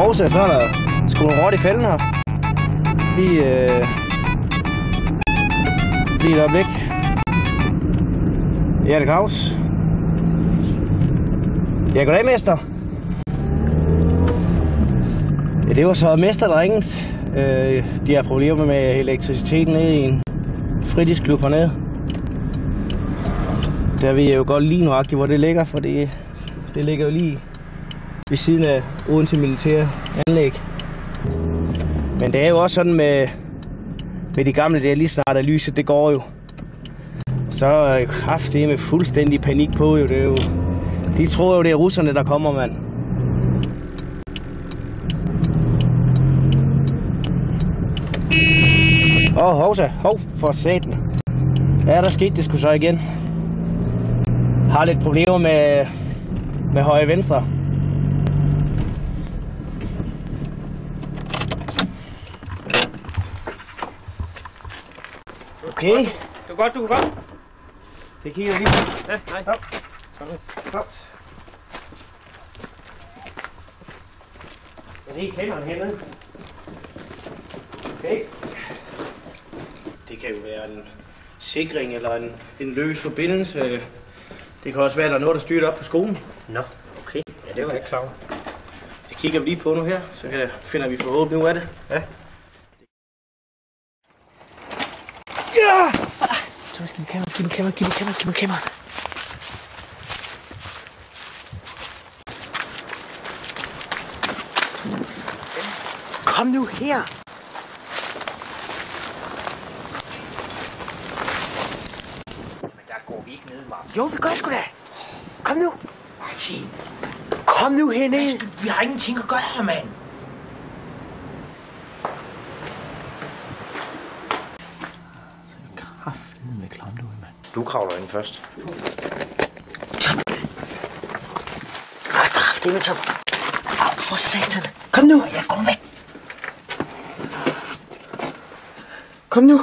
Hovsa, så er der sgu en rot i fælden her. Lige et øjeblik. Ja, det er Claus. Ja, goddag, mester. Ja, det var så mester, der ringede. De har problemer med elektriciteten nede i en fritidsklub hernede. Der ved jeg jo godt lige nøjagtigt, hvor det ligger, for det ligger jo lige ved siden af Odense militære anlæg. Men det er jo også sådan med de gamle der, lige snart af lyset, det går jo. Så er kraftigt med fuldstændig panik på jo. Det er jo. De tror jo, det er russerne, der kommer, mand. Hovsa, hov for satan. Ja, der skete det sgu så igen. Har lidt problemer med højre venstre. Okay. Du kan godt. Det kigger lige på. Ja, nej. Godt. Jeg lige kender den hernede. Okay. Det kan jo være en sikring eller en løs forbindelse. Det kan også være, at der er noget, der styrer op på skolen. Nå, okay. Ja, det var ikke klar. Det kigger vi lige på nu her, så finder vi forhåbentlig ud af det. Ja. Ja! Thomas, giv mig kameraet. Kom nu her. Men der går vi ikke ned, Martin. Jo, vi gør sgu da. Kom nu. Martin. Kom nu herned. Vi har ingenting at gøre, mand. Med klam, du, mand. Du kravler ind først. Det er Tom. For satan. Kom nu. Ja, kom væk. Kom nu.